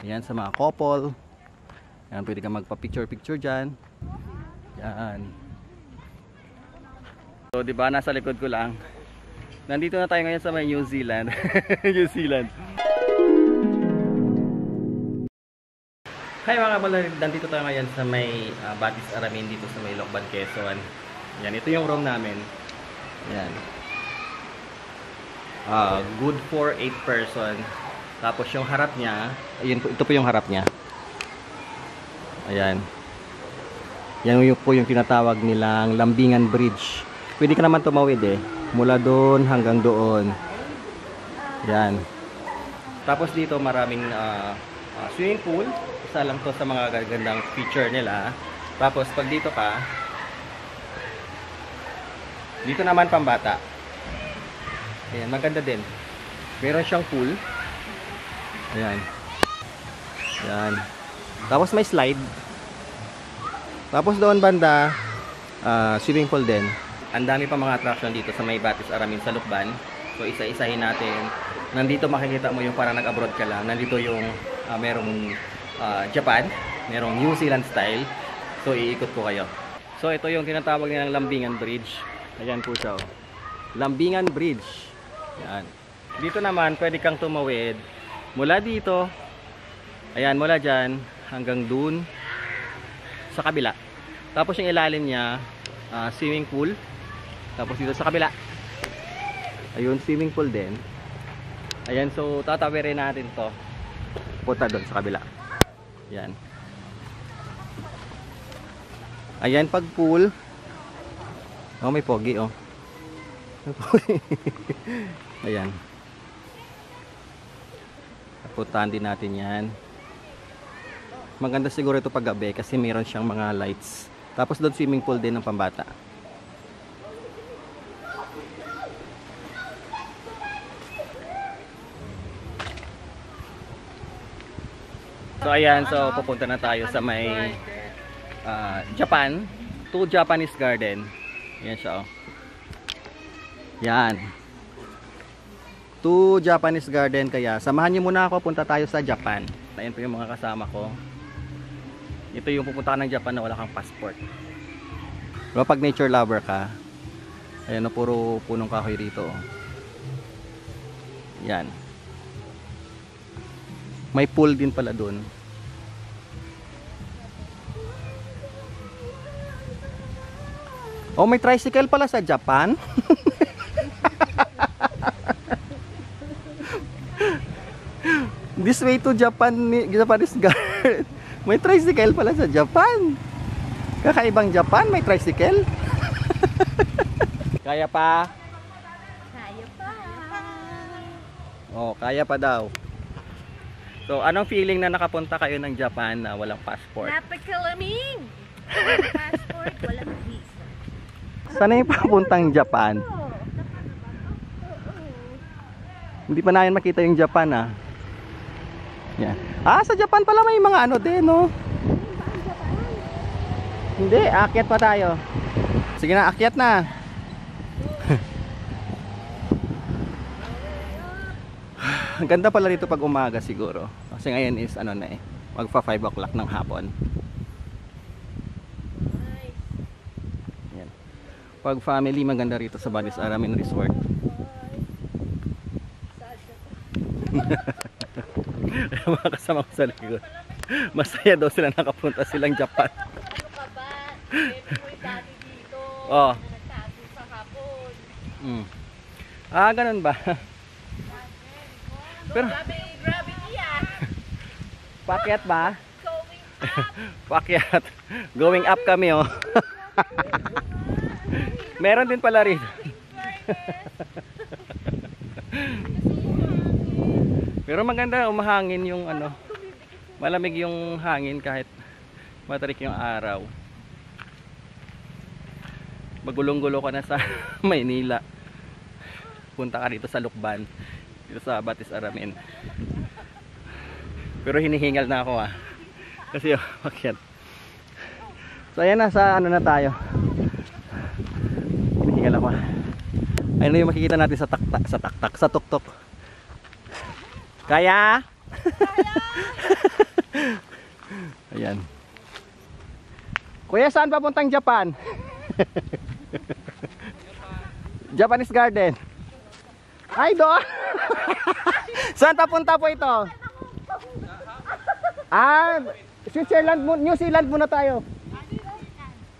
Ayan, sa mga couple. Ayan, pwede ka magpa-picture-picture dyan. Ayan. So, di ba, nasa likod ko lang. Nandito na tayo ngayon sa may New Zealand. New Zealand. Hi mga kabalari, nandito tayo ngayon sa may Batis Aramin dito sa may Lokban, Quezon. Yan, ito yung room namin. Yan. Good for 8 person. Tapos yung harap niya, ayun po, ito po yung harap niya. Ayan. Yan po yung tinatawag nilang Lambingan Bridge. Pwede ka naman tumawid eh. Mula doon hanggang doon. Yan. Tapos dito maraming swimming pool. Isa lang to sa mga gagandang feature nila. Tapos pag dito ka, dito naman pambata. Ayan, maganda din. Meron siyang pool. Ayan. Ayan. Tapos may slide. Tapos doon banda, swimming pool din. Ang dami pa mga attraction dito sa may Batis Aramin sa Lukban. So isa-isahin natin. Nandito makikita mo yung parang nag-abroad ka lang. Nandito yung merong Japan, merong New Zealand style. So iikot ko kayo. So ito yung tinatawag nilang Lambingan Bridge. Ayan po siya. Lambingan Bridge. Ayan. Dito naman pwede kang tumawid mula dito. Ayan, mula dyan hanggang dun sa kabila. Tapos yung ilalim niya swimming pool. Tapos dito sa kabila, ayun, swimming pool din. Ayan, so tatawirin natin to punta doon sa kabila. Ayan. Ayan, pag pool, oh, may pogi, oh. Ayan. Puntahan din natin yan. Maganda siguro ito pag gabi kasi meron siyang mga lights. Tapos doon swimming pool din ng pambata. So ayan, so pupunta na tayo sa may Japan, to Japanese Garden. Ayan siya, oh. Yan. To Japanese Garden, kaya samahan niyo muna ako, punta tayo sa Japan. Ayan po yung mga kasama ko. Ito yung pupunta ka ng Japan na wala kang passport. Pero pag nature lover ka, ayan, no, puro punong kahoy rito, oh. Yan. May pool din pala dun. Oh, may tricycle pala sa Japan. This way to Japanese Garden. May tricycle pala sa Japan. Kakaibang Japan, may tricycle. Kaya pa? Kaya pa. Oh, kaya pa daw. So, anong feeling na nakapunta kayo ng Japan na walang passport? Napakalamig. Walang passport, walang visa. Saan na yung papuntang Japan? Hindi pa namin makita yung Japan, ah. Yan. Sa Japan pala may mga ano din, no? Hindi, akyat pa tayo. Sige na, akyat na. Ang ganda pala rito pag umaga siguro. Kasi ngayon is ano na eh, magpa 5 o'clock ng hapon. Yan. Pag family, maganda rito sa Batis Aramin Resort. Mga kasama ko sa likod, masaya daw sila nakapunta silang Japan. Oh. Ganun ba? Pero Gravity, ah. pakyat ba? Going up. Pakyat. Going up kami, oh. Meron din pala rin. Pero maganda, umahangin yung ano. Malamig yung hangin kahit matarik yung araw. Magulong-gulo ka na sa Maynila. Punta ka dito sa Lukban, dito sa Batis Aramin. Pero hinihingal na ako, ah. Kasi akyat. So ayan na, sa ano na tayo. Hinihingal ako, ah. Ayun na yung makikita natin sa sa tuktok. Kaya? Kaya! Ayan. Kuya, saan papuntang Japan? Japanese Garden. Ay, doon. Saan papunta po ito? Switzerland, New Zealand muna tayo.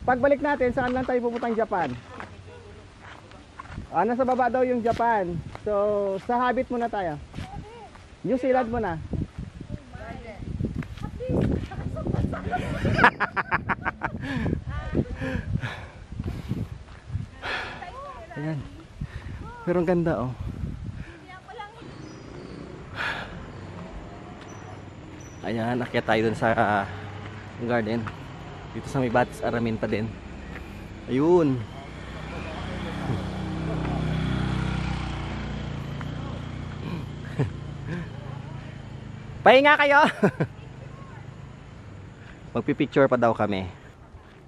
Pagbalik natin, saan lang tayo pupuntang Japan? Nasa baba daw yung Japan. So, sa Habit muna tayo. New Zealand muna. Ayan. Pero ang ganda oh. Ayan, akyat tayo dun sa garden. Dito sa may Batis Aramin pa din. Ayun. Pahinga kayo. Magpipicture pa daw kami.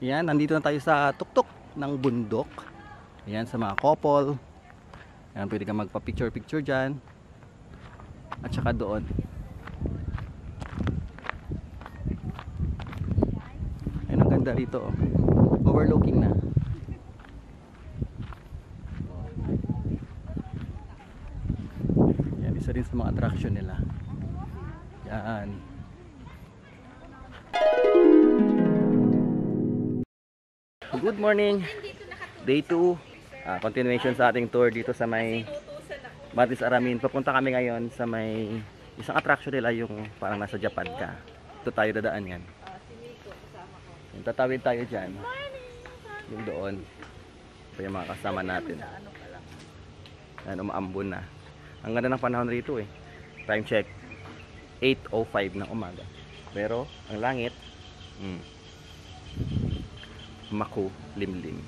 Yan, nandito na tayo sa tuktok ng bundok. Yan, sa mga couple. Yan, pwede ka magpa-picture-picture dyan. At saka doon. Ayun, ang ganda rito. Overlooking na. Yan, isa rin sa mga attraction nila. Yan. Good morning. Day 2. Continuation sa ating tour dito sa may Batis Aramin. Papunta kami ngayon sa may isang attraction nila, yung parang nasa Japan ka. Ito tayo dadaan yan. Yung tatawid tayo dyan. Yung doon. Ito yung mga kasama natin. Yan, umaambon na. Ang ganda ng panahon rito eh. Time check 8:05 ng umaga. Pero ang langit makulimlim.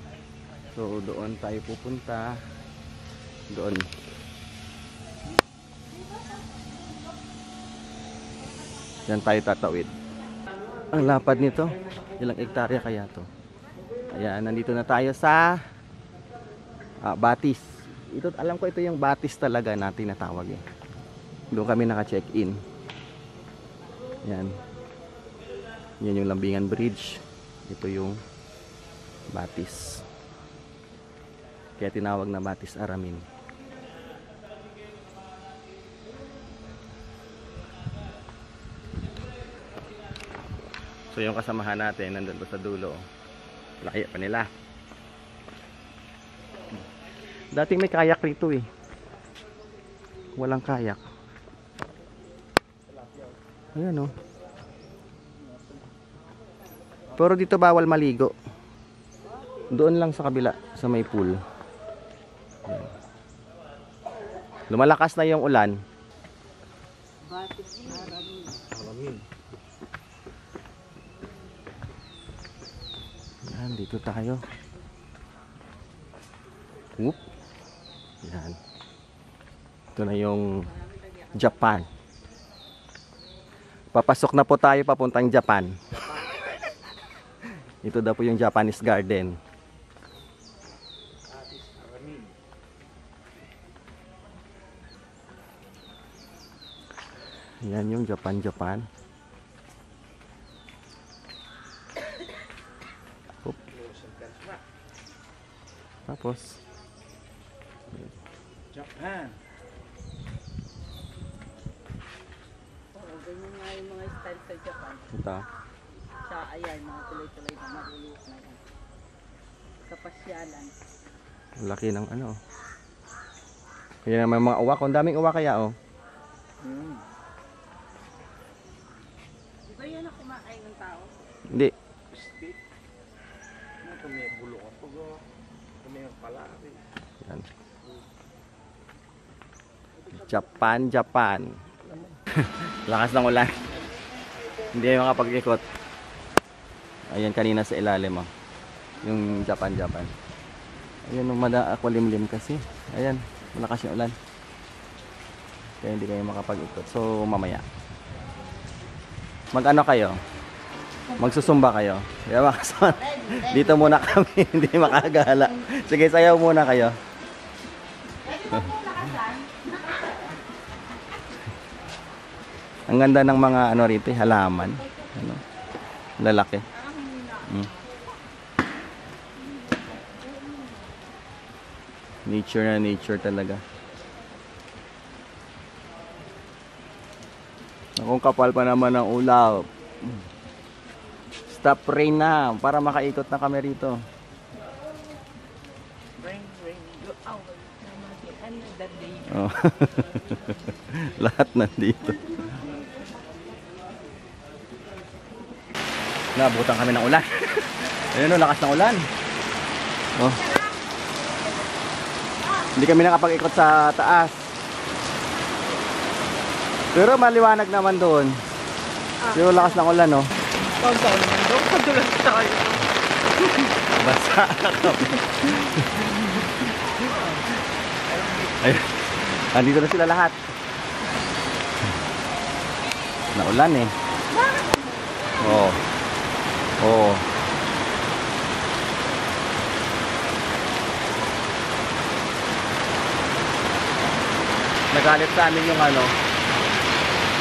So doon tayo pupunta. Doon. Diyan tayo tatawid. Ang lapad nito. Ilang hektarya kaya to? Ayan, nandito na tayo sa Batis. Ito, alam ko ito yung Batis talaga na tinatawag eh. Doon kami naka-check-in. Yan. Yan yung Lambingan Bridge. Ito yung Batis. Kaya tinawag na Batis Aramin. So yung kasamahan natin nandun pa sa dulo. Laya pa nila. Dating may kayak rito eh. Walang kayak. Ayan oh. Pero dito bawal maligo. Doon lang sa kabila, sa may pool. Ayan. Lumalakas na yung ulan. Aramin. Ayan, dito tayo. Whoop. Ayan. Ito na yung Japan. Papasok na po tayo papuntang Japan. Ito daw po yung Japanese Garden. Yan yung Japan. Oop. Tapos Japan. Ganyan nga yung mga style sa Japan. ito. Sa ayan, mga tuloy-tuloy na marulok na yan. Sa pasyalan. Laki ng ano. Kaya may mga uwak. Ang daming uwak kaya oh. Di ba yan ang kumakain ng tao? Hindi. Steak. Ito may bulok ako. Ito may palari. Yan. Japan. Lakas ng ulan. Hindi ay makapag-ikot. Ayan kanina sa ilalim oh. Yung Japan. Ayan yung aqualimlim kasi. Ayan, malakas yung ulan. Kaya hindi kayo makapag-ikot. So mamaya. Mag-ano kayo? Magsusumba kayo. Kaya makasan. Dito muna kami, hindi makagala. Sige, sayaw muna kayo. Ang ganda ng mga ano rito, halaman. Ano? Lalaki. Mm. Nature na nature talaga. Akong kapal pa naman ng ulap. Stop rain na para makaikot na kami rito. Rain, go out. Another day. Oh. Lahat nandito. Nabutan kami ng ulan. Ayun o, lakas ng ulan. Oh. Hindi kami nakapag-ikot sa taas. Pero maliwanag naman doon. Pero lakas ng ulan, no? Pagka naman doon, padulas tayo. Basa na kami. Ayun. Andito na sila lahat. Naulan eh. Oo. Oo. Nagalit sa amin yung ano,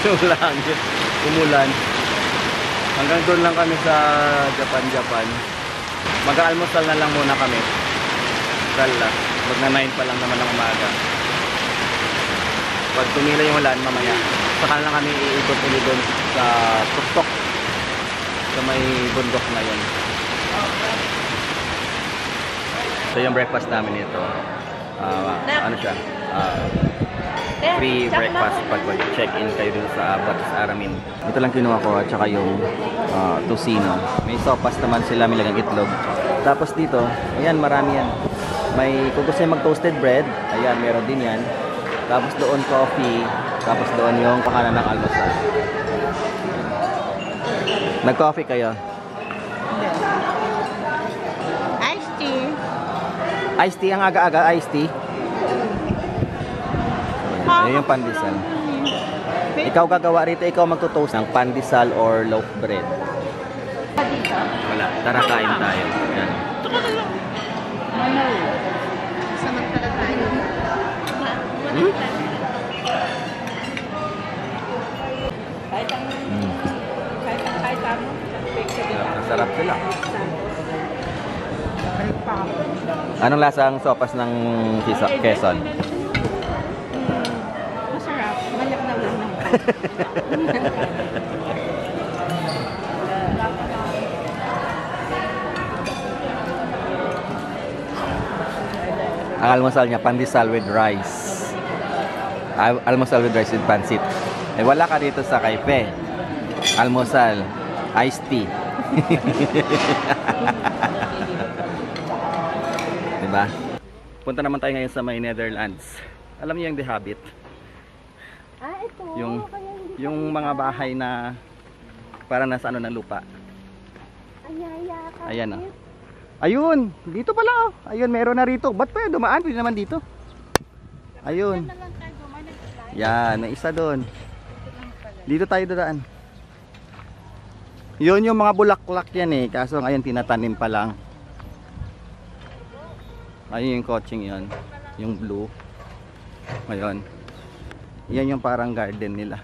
yung langit, umulan. Hanggang doon lang kami sa Japan. Mag-aalmusal na lang muna kami. Dala, wag na 9 pa lang naman ng umaga. Pag tumila yung ulan mamaya, saka lang kami iikot ulit doon sa tuktok. Sa may bundok na yun. So yung breakfast namin ito, ano siya? Free breakfast pag check-in kayo dun sa Batas Aramin. Ito lang kinuha ko at saka yung tocino. May sopas naman sila, may lagang itlog. Tapos dito, ayan, marami yan. May, kung gusto nyo mag-toasted bread, ayan, meron din yan. Tapos doon coffee, tapos doon yung pakanan ng almusal. Nag-coffee kayo? Iced tea. Iced tea, ang aga-aga, iced tea. Ayan yung pandesal. Ikaw gagawa rito, ikaw magtutoast ng pandesal or loaf bread. Wala, tara kain tayo. Ayan. Samantala tayo. Sarap sila. Anong lasang sopas ng Quezon? Masarap. Malak na lang. Ang almusal niya, pandesal with rice. Almusal with rice with pancit. Eh wala ka dito sa Kaipe. Almusal, iced tea. Diba? Punta naman tayo ngayon sa may Netherlands. Alam niyo yung The Habit? Ito. Yung mga bahay na para nasa ano ng lupa. Ayan oh. Ayun, dito pala oh. Ayun, meron na rito. Ba't pa dumaan? Pwede naman dito. Ayun. Yan, may isa doon. Dito tayo dadaan. Yun yung mga bulaklak yan eh. Kaso ngayon tinatanim pa lang. Ayun yung coaching yun. Yung blue. Ayun. Yan yung parang garden nila.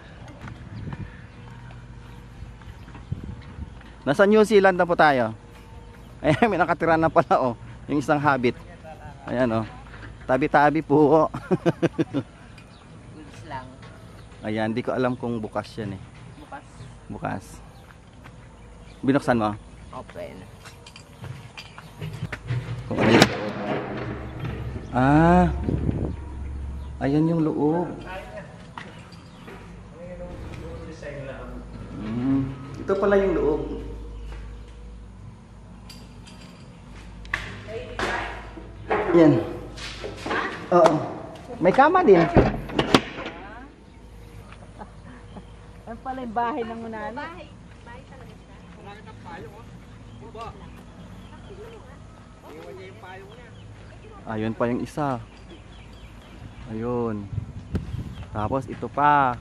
Nasa New Zealand na po tayo. Ayan, may nakatira na pala oh. Yung isang habit. Ayan oh. Tabi-tabi po. Goods lang. Ayan, di ko alam kung bukas yan eh. Bukas. Bukas. Binuksan mo? Open. Kung ano yung loob. Ah. Ayan yung loob. Ito pala yung loob. Yan. Oo. May kama din. Yan pala yung bahay ng unana. Ayun pa yung isa. Ayun. Tapos ito pa.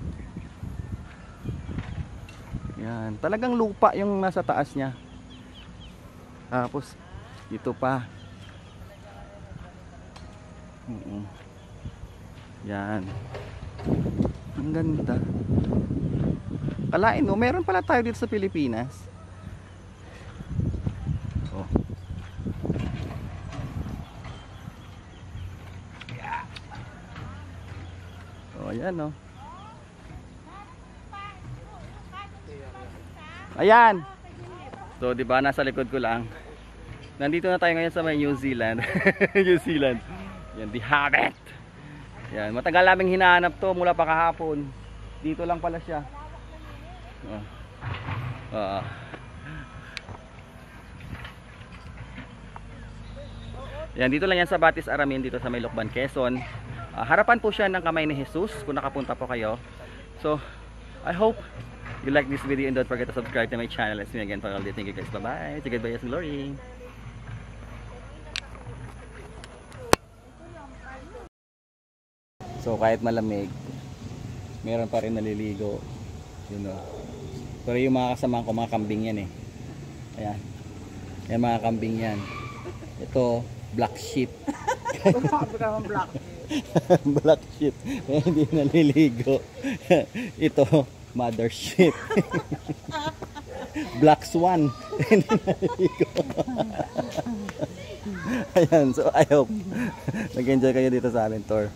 Yan. Talagang lupa yung nasa taas niya. Tapos ito pa. Yan. Ang ganda. Kalain mo, meron pala tayo dito sa Pilipinas. Ayan, no. Ayan. So, di ba, nasa likod ko lang. Nandito na tayo ngayon sa may New Zealand. New Zealand. Yan, The Hobbit. Yan, matagal naming hinahanap to mula pa kahapon. Dito lang pala siya. Yan, dito lang yan sa Batis Aramin, dito sa may Lokban, Quezon. Harapan po siya ng Kamay ni Jesus kung nakapunta po kayo. So, I hope you like this video and don't forget to subscribe to my channel. Let's see you again for all the thank you guys. Bye-bye. Say goodbye, yes, glory. So, kahit malamig, meron pa rin naliligo. You know. Pero yung mga kasama ko, mga kambing yan eh. Ayan. Yan mga kambing yan. Ito, black sheep. Black. Black sheep. Hindi naliligo. Ito, mother sheep. Black swan. Hindi naliligo. Ayan, so I hope nag-enjoy kayo dito sa aming tour.